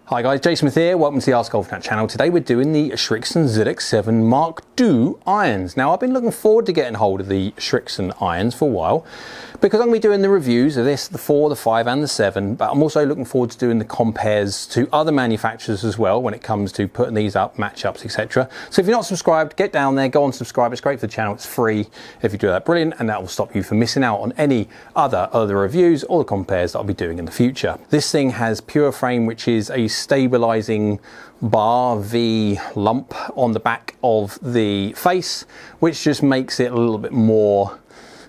Hi guys, Jason Smith here, welcome to the AskGolfNut channel. Today we're doing the Srixon ZX7 MKII irons. Now I've been looking forward to getting hold of the Srixon irons for a while because I'm going to be doing the reviews of this, the 4, the 5 and the 7, but I'm also looking forward to doing the compares to other manufacturers as well when it comes to putting these up, matchups, etc. So if you're not subscribed, get down there, go and subscribe. It's great for the channel, it's free. If you do that, brilliant, and that will stop you from missing out on any other reviews or the compares that I'll be doing in the future. This thing has Pure Frame, which is a stabilizing bar V lump on the back of the face, which just makes it a little bit more,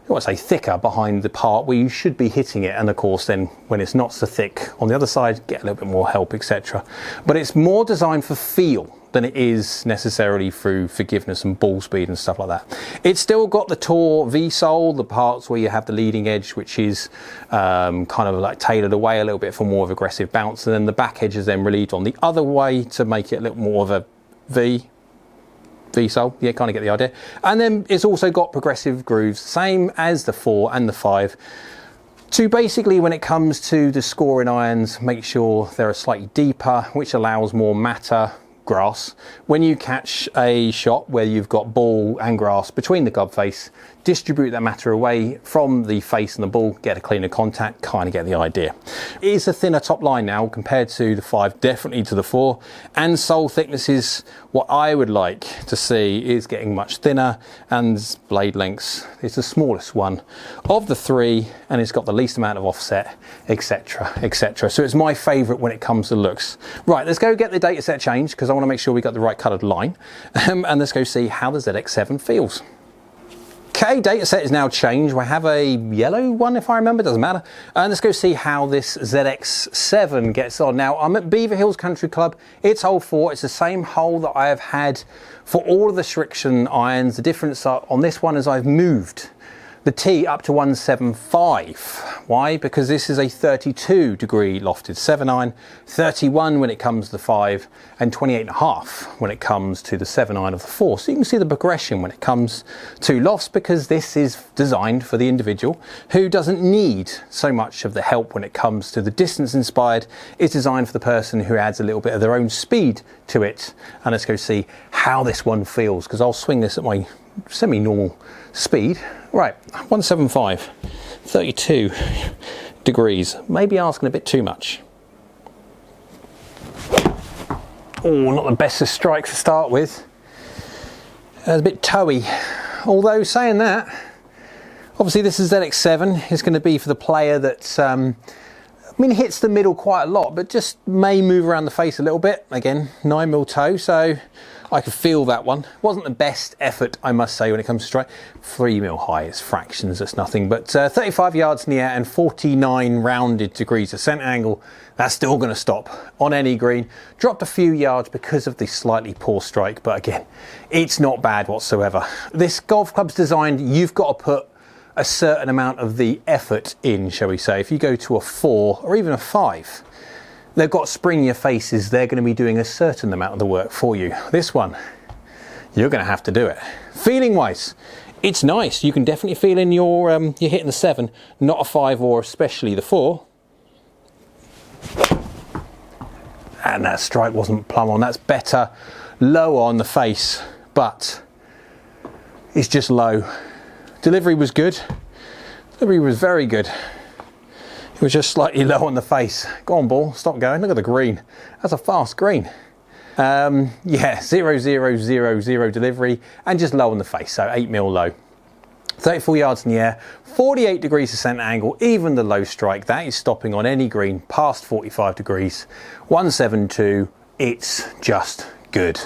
I want to say, thicker behind the part where you should be hitting it, and of course then when it's not so thick on the other side, get a little bit more help, etc. But it's more designed for feel than it is necessarily through forgiveness and ball speed and stuff like that. It's still got the Tour V-sole, the parts where you have the leading edge, which is kind of like tailored away a little bit for more of aggressive bounce, and then the back edge is then relieved on the other way to make it a little more of a V-sole, yeah, kind of get the idea. And then it's also got progressive grooves, same as the 4 and the 5, to basically, when it comes to the scoring irons, make sure they're slightly deeper, which allows more matter grass. When you catch a shot where you've got ball and grass between the club face, distribute that matter away from the face and the ball, get a cleaner contact, kind of get the idea. It is a thinner top line now compared to the 5, definitely to the 4, and sole thickness is what I would like to see is getting much thinner, and blade lengths is the smallest one of the 3, and it's got the least amount of offset, etc, etc. So it's my favourite when it comes to looks. Right, let's go get the data set changed because I want to make sure we got the right coloured line, and let's go see how the ZX7 feels. Okay, data set is now changed. We have a yellow one, if I remember, doesn't matter. And let's go see how this ZX7 gets on. Now, I'm at Beaver Hills Country Club. It's hole 4. It's the same hole that I have had for all of the Srixon irons. The difference on this one is I've moved the tee up to 175. Why? Because this is a 32 degree lofted 7 iron, 31 when it comes to the 5, and 28.5 when it comes to the 7 iron of the 4. So you can see the progression when it comes to lofts, because this is designed for the individual who doesn't need so much of the help when it comes to the distance inspired. It's designed for the person who adds a little bit of their own speed to it. And let's go see how this one feels, because I'll swing this at my semi-normal speed. Right, 175, 32 degrees, maybe asking a bit too much. Oh, not the best of strikes to start with. It's a bit toey. Although saying that, obviously this is ZX7, it's going to be for the player that hits the middle quite a lot, but just may move around the face a little bit. Again, 9mm toe, so I could feel that one. Wasn't the best effort, I must say, when it comes to strike. 3mm high, it's fractions, that's nothing. But 35 yards in the air and 49 rounded degrees of center angle. That's still going to stop on any green. Dropped a few yards because of the slightly poor strike, but again, it's not bad whatsoever. This golf club's designed, you've got to put a certain amount of the effort in, shall we say. If you go to a 4 or even a 5, they've got springier faces, they're going to be doing a certain amount of the work for you. This one, you're going to have to do it. Feeling wise, it's nice. You can definitely feel in your you're hitting the 7, not a 5 or especially the 4. And that strike wasn't plumb on. That's better low on the face, but it's just low. Delivery was good. Delivery was very good. It was just slightly low on the face. Go on, ball, stop going. Look at the green. That's a fast green. Yeah, 0, 0, 0, 0 delivery, and just low on the face, so 8mm low. 34 yards in the air, 48 degrees of center angle, even the low strike. That is stopping on any green past 45 degrees. 172, it's just good.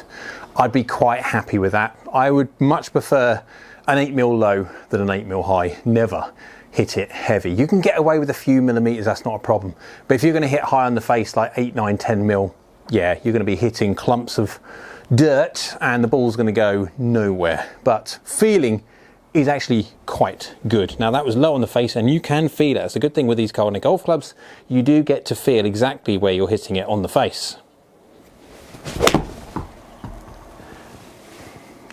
I'd be quite happy with that. I would much prefer an 8mm low than an 8mm high. Never hit it heavy. You can get away with a few millimeters, that's not a problem. But if you're going to hit high on the face like 8, 9, 10mm, yeah, you're going to be hitting clumps of dirt and the ball's going to go nowhere. But feeling is actually quite good. Now that was low on the face and you can feel it. It's a good thing with these Golf golf clubs. You do get to feel exactly where you're hitting it on the face.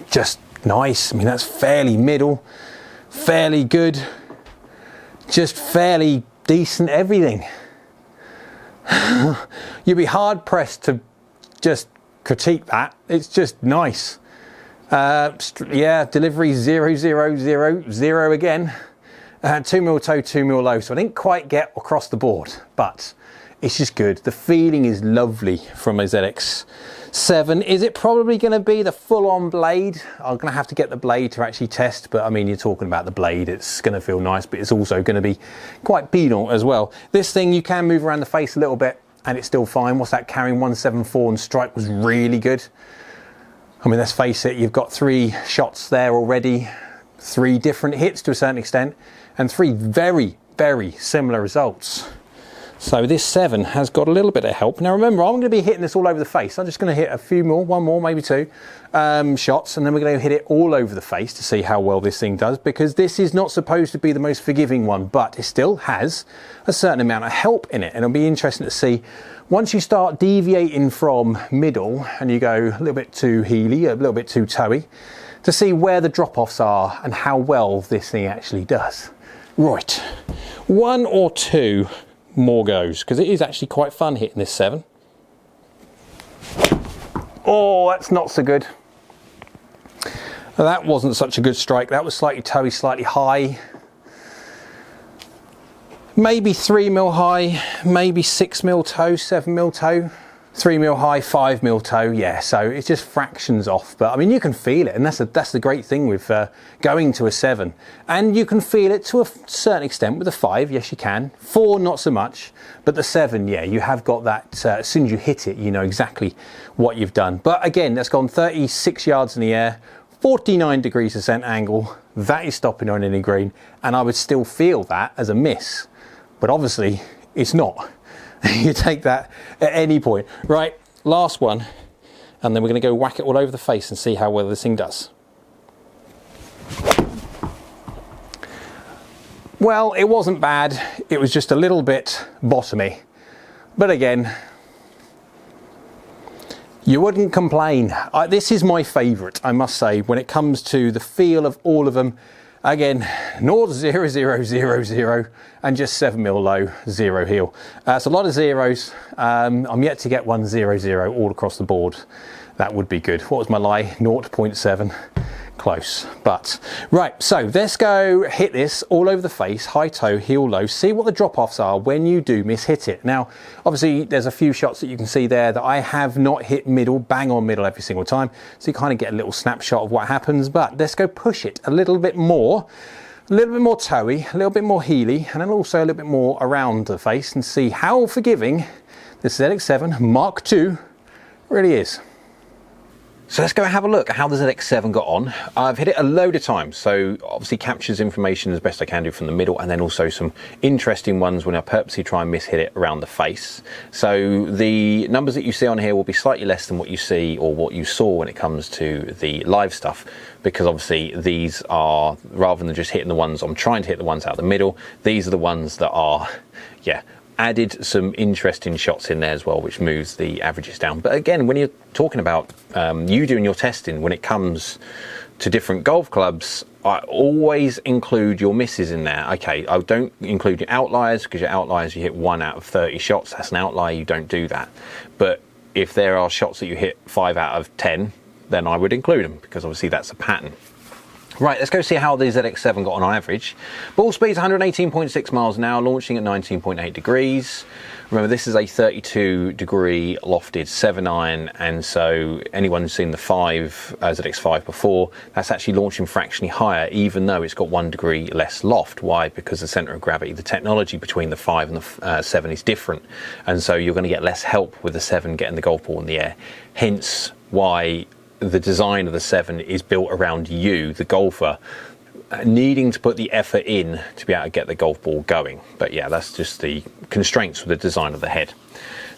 Just nice. I mean, that's fairly middle, fairly good, just fairly decent everything. You'd be hard pressed to just critique that. It's just nice. Yeah, delivery 0, 0, 0, 0 again. 2mm toe, 2mm low, so I didn't quite get across the board, but it's just good. The feeling is lovely from a ZX7. Is it probably going to be the full-on blade? I'm going to have to get the blade to actually test, but I mean, you're talking about the blade. It's going to feel nice, but it's also going to be quite pedant as well. This thing, you can move around the face a little bit, and it's still fine. What's that, carrying 174 and strike was really good. I mean, let's face it, you've got 3 shots there already, 3 different hits to a certain extent, and 3 very, very similar results. So this 7 has got a little bit of help. Now remember, I'm going to be hitting this all over the face. I'm just going to hit a few more, 1 more, maybe 2 shots, and then we're going to hit it all over the face to see how well this thing does, because this is not supposed to be the most forgiving one, but it still has a certain amount of help in it. And it'll be interesting to see, once you start deviating from middle and you go a little bit too heely, a little bit too toey, to see where the drop-offs are and how well this thing actually does. Right, 1 or 2 more goes, because it is actually quite fun hitting this 7. Oh, that's not so good. That wasn't such a good strike. That was slightly toey, slightly high. Maybe 3mm high, maybe 6mm toe, 7mm toe. 3mm high, 5mm toe, yeah, so it's just fractions off, but I mean, you can feel it, and that's the great thing with going to a 7. And you can feel it to a certain extent with a 5, yes you can. 4, not so much, but the 7, yeah, you have got that, as soon as you hit it, you know exactly what you've done. But again, that's gone 36 yards in the air, 49 degrees ascent angle, that is stopping on any green, and I would still feel that as a miss, but obviously it's not. You take that at any point. Right, last one, and then we're going to go whack it all over the face and see how well this thing does. Well, it wasn't bad. It was just a little bit bottomy. But again, you wouldn't complain. This is my favourite, I must say, when it comes to the feel of all of them. Again, 0, 0, 0, 0, 0, and just 7mm low, 0 heel. It's a lot of zeros. I'm yet to get 1 0 0 all across the board. That would be good. What was my lie? 0.7. Close. But right, so let's go hit this all over the face, high toe, heel low, see what the drop-offs are when you do miss-hit it. Now, obviously, there's a few shots that you can see there that I have not hit middle, bang on middle every single time, so you kind of get a little snapshot of what happens. But let's go push it a little bit more toey, a little bit more heely, and then also a little bit more around the face, and see how forgiving this ZX7 Mark II really is. So let's go have a look at how the ZX7 got on. I've hit it a load of times, so obviously captures information as best I can do from the middle, and then also some interesting ones when I purposely try and miss-hit it around the face. So the numbers that you see on here will be slightly less than what you see or what you saw when it comes to the live stuff, because obviously these are, rather than just hitting the ones, I'm trying to hit the ones out the middle, these are the ones that are, yeah, added some interesting shots in there as well, which moves the averages down. But again, when you're talking about you doing your testing, when it comes to different golf clubs, I always include your misses in there. Okay, I don't include your outliers, because your outliers, you hit 1 out of 30 shots, that's an outlier, you don't do that. But if there are shots that you hit 5 out of 10, then I would include them, because obviously that's a pattern. Right, let's go see how the ZX7 got on average. Ball speed's 118.6 miles an hour, launching at 19.8 degrees. Remember, this is a 32 degree lofted 7 iron, and so anyone who's seen the ZX5 before, that's actually launching fractionally higher, even though it's got 1 degree less loft. Why? Because the centre of gravity, the technology between the 5 and the 7 is different, and so you're going to get less help with the 7 getting the golf ball in the air. Hence why the design of the 7 is built around you, the golfer, needing to put the effort in to be able to get the golf ball going. But yeah, that's just the constraints with the design of the head.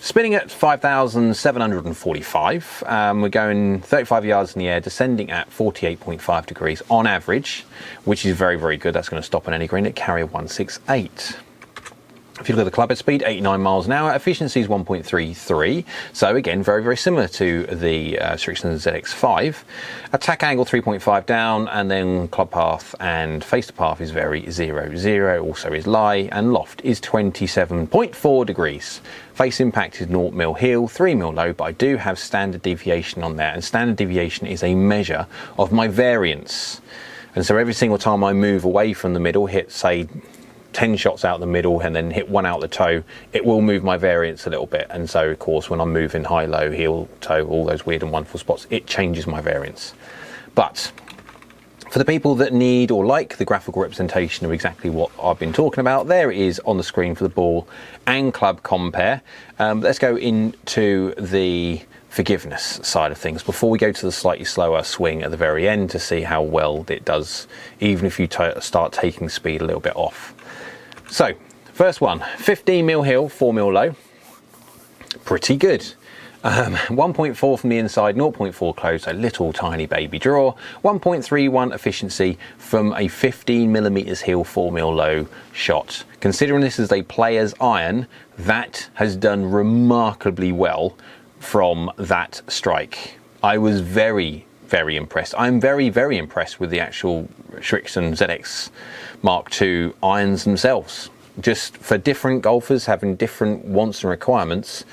Spinning at 5,745, we're going 35 yards in the air, descending at 48.5 degrees on average, which is very, very good. That's going to stop on any green at carrier 168. If you look at the club head speed, 89 miles an hour, efficiency is 1.33. So again, very, very similar to the Srixon ZX5. Attack angle 3.5 down, and then club path and face to path is very 0, also is lie, and loft is 27.4 degrees. Face impact is 0 mil heel, 3 mil low, but I do have standard deviation on there, and standard deviation is a measure of my variance. And so every single time I move away from the middle, hit say 10 shots out the middle and then hit one out the toe, it will move my variance a little bit. And so of course when I'm moving high, low, heel, toe, all those weird and wonderful spots, it changes my variance. But for the people that need or like the graphical representation of exactly what I've been talking about, there it is on the screen for the ball and club compare. Let's go into the forgiveness side of things before we go to the slightly slower swing at the very end to see how well it does, even if you start taking speed a little bit off. So, first one, 15 mil heel, 4 mil low, pretty good. 1.4 from the inside, 0.4 close, a little tiny baby draw. 1.31 efficiency from a 15 millimeters heel, 4 mil low shot. Considering this is a player's iron, that has done remarkably well from that strike. I was very, very impressed. I'm very, very impressed with the actual Srixon ZX Mark II irons themselves. Just for different golfers having different wants and requirements,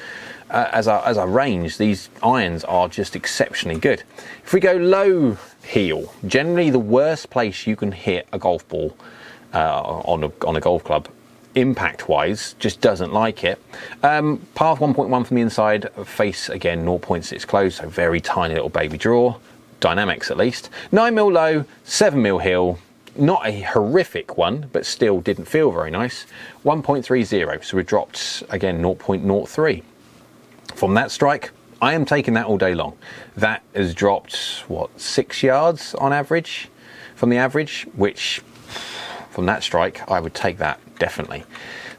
as a range, these irons are just exceptionally good. If we go low heel, generally the worst place you can hit a golf ball on a golf club, impact-wise, just doesn't like it. Path 1.1 from the inside, face again 0.6 close, so very tiny little baby draw. Dynamics at least. 9 mil low, 7 mil heel. Not a horrific one, but still didn't feel very nice. 1.30, so we dropped again 0.03. From that strike, I am taking that all day long. That has dropped, what, 6 yards on average from the average, which from that strike, I would take that definitely.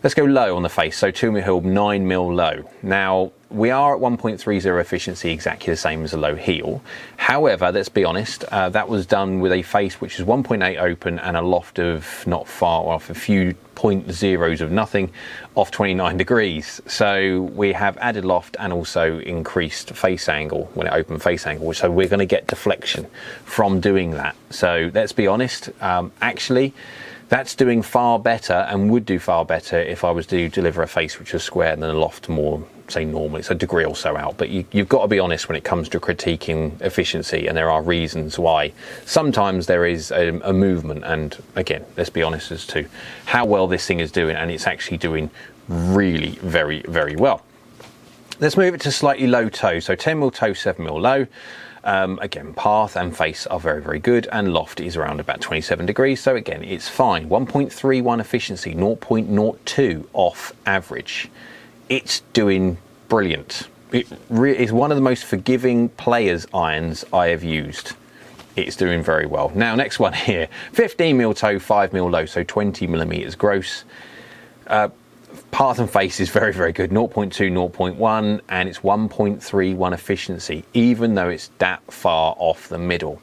Let's go low on the face, so 2 mil heel, 9 mil low. Now, we are at 1.30 efficiency, exactly the same as a low heel. However, let's be honest, that was done with a face which is 1.8 open and a loft of not far off, a few 0.0s of nothing, off 29 degrees. So we have added loft and also increased face angle, when it open face angle, so we're going to get deflection from doing that. So let's be honest, actually, that's doing far better and would do far better if I was to deliver a face which was square than a loft more, say, normal. It's a degree or so out, but you've got to be honest when it comes to critiquing efficiency, and there are reasons why sometimes there is a movement. And again, let's be honest as to how well this thing is doing, and it's actually doing really very, very well. Let's move it to slightly low toe, so 10 mil toe, 7 mil low. Again, path and face are very, very good, and loft is around about 27 degrees, so again, it's fine. 1.31 efficiency, 0.02 off average. It's doing brilliant. It is one of the most forgiving players' irons I have used. It's doing very well. Now, next one here, 15 mil toe, 5 mil low, so 20 millimeters gross. Path and face is very, very good, 0.2, 0.1, and it's 1.31 efficiency, even though it's that far off the middle.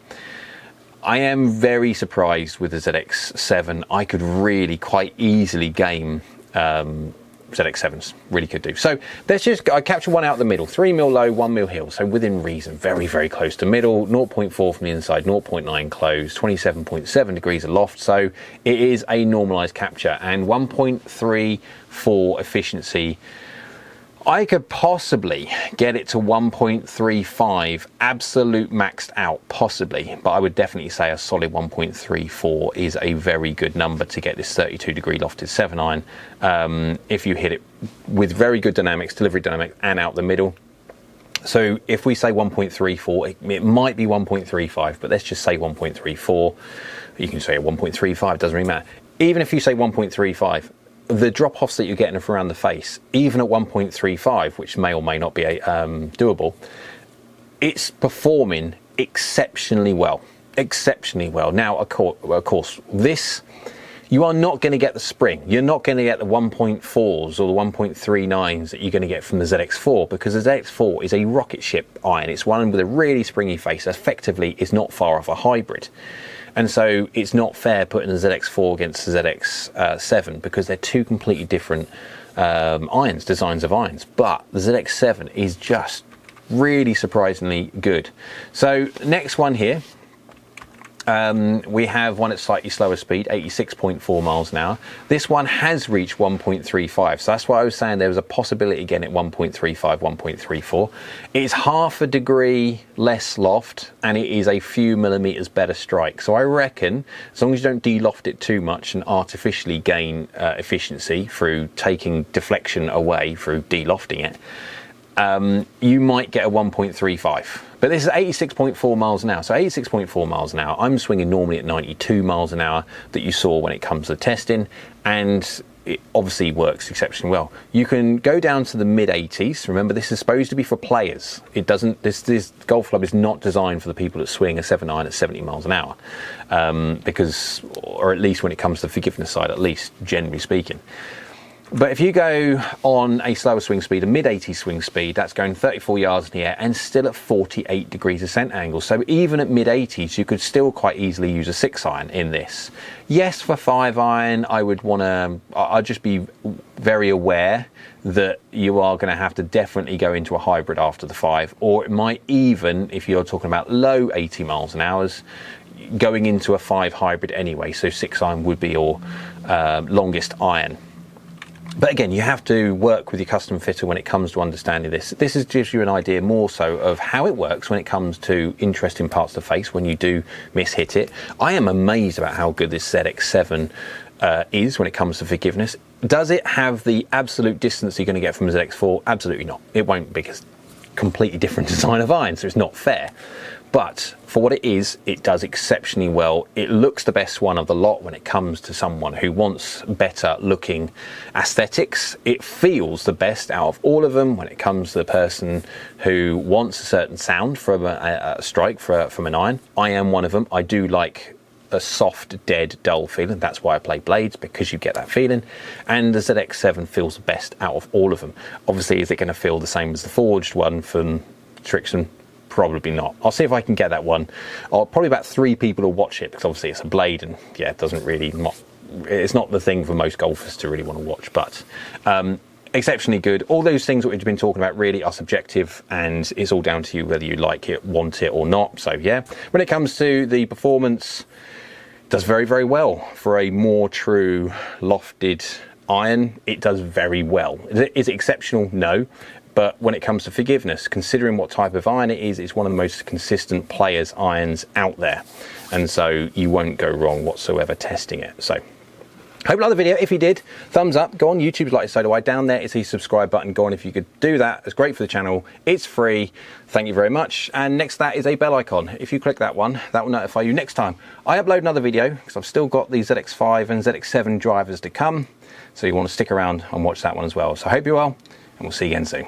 I am very surprised with the ZX7. I could really quite easily game ZX7s, really could do. So let's just, I capture one out the middle, 3 mil low, 1 mil heel, so within reason, very, very close to middle, 0.4 from the inside, 0.9 close, 27.7 degrees of loft, so it is a normalized capture, and 1.34 efficiency. I could possibly get it to 1.35 absolute maxed out, possibly, but I would definitely say a solid 1.34 is a very good number to get this 32 degree lofted 7 iron if you hit it with very good dynamics, delivery dynamics, and out the middle. So if we say 1.34, it might be 1.35, but let's just say 1.34. You can say a 1.35, doesn't really matter. Even if you say 1.35, the drop-offs that you're getting from around the face, even at 1.35, which may or may not be doable, it's performing exceptionally well. Exceptionally well. Now, of course, this You are not going to get the spring. You're not going to get the 1.4s or the 1.39s that you're going to get from the ZX4, because the ZX4 is a rocket ship iron. It's one with a really springy face. Effectively, is not far off a hybrid. And so it's not fair putting the ZX4 against the ZX7 because they're two completely different designs of irons. But the ZX7 is just really surprisingly good. So next one here. We have one at slightly slower speed, 86.4 miles an hour. This one has reached 1.35, so that's why I was saying there was a possibility again at 1.35, 1.34. It's half a degree less loft, and it is a few millimeters better strike. So I reckon, as long as you don't de-loft it too much and artificially gain efficiency through taking deflection away through de-lofting it, you might get a 1.35. But this is 86.4 miles an hour. So 86.4 miles an hour, I'm swinging normally at 92 miles an hour that you saw when it comes to testing, and it obviously works exceptionally well. You can go down to the mid 80s. Remember, this is supposed to be for players. It doesn't. This golf club is not designed for the people that swing a 7-iron at 70 miles an hour, because, or at least when it comes to the forgiveness side, at least generally speaking. But if you go on a slower swing speed, a mid-80s swing speed, that's going 34 yards in the air and still at 48 degrees ascent angle. So even at mid-80s, you could still quite easily use a 6-iron in this. Yes, for 5-iron, I'd just be very aware that you are going to have to definitely go into a hybrid after the 5, or it might even, if you're talking about low 80 miles an hour, going into a 5 hybrid anyway. So 6-iron would be your longest iron. But again, you have to work with your custom fitter when it comes to understanding this. This gives you an idea more so of how it works when it comes to interesting parts of the face when you do miss-hit it. I am amazed about how good this ZX7 is when it comes to forgiveness. Does it have the absolute distance you're going to get from a ZX4? Absolutely not. It won't, because completely different design of iron, so it's not fair. But for what it is, it does exceptionally well. It looks the best one of the lot when it comes to someone who wants better looking aesthetics. It feels the best out of all of them when it comes to the person who wants a certain sound from a strike from an iron. I am one of them. I do like a soft, dead, dull feeling. That's why I play blades, because you get that feeling. And the ZX7 feels the best out of all of them. Obviously, is it going to feel the same as the forged one from Srixon? Probably not. I'll see if I can get that one. Probably about 3 people will watch it, because obviously it's a blade, and yeah, it doesn't really, it's not the thing for most golfers to really want to watch, but exceptionally good. All those things that we've been talking about really are subjective, and it's all down to you whether you like it, want it or not. So yeah, when it comes to the performance, it does very, very well for a more true lofted iron. It does very well. Is it exceptional? No. But when it comes to forgiveness, considering what type of iron it is, it's one of the most consistent players' irons out there. And so you won't go wrong whatsoever testing it. So hope you liked the video. If you did, thumbs up. Go on YouTube, like so do I. Down there is the subscribe button. Go on if you could do that. It's great for the channel. It's free. Thank you very much. And next to that is a bell icon. If you click that one, that will notify you next time I upload another video, because I've still got the ZX5 and ZX7 drivers to come. So you want to stick around and watch that one as well. So I hope you're well, and we'll see you again soon.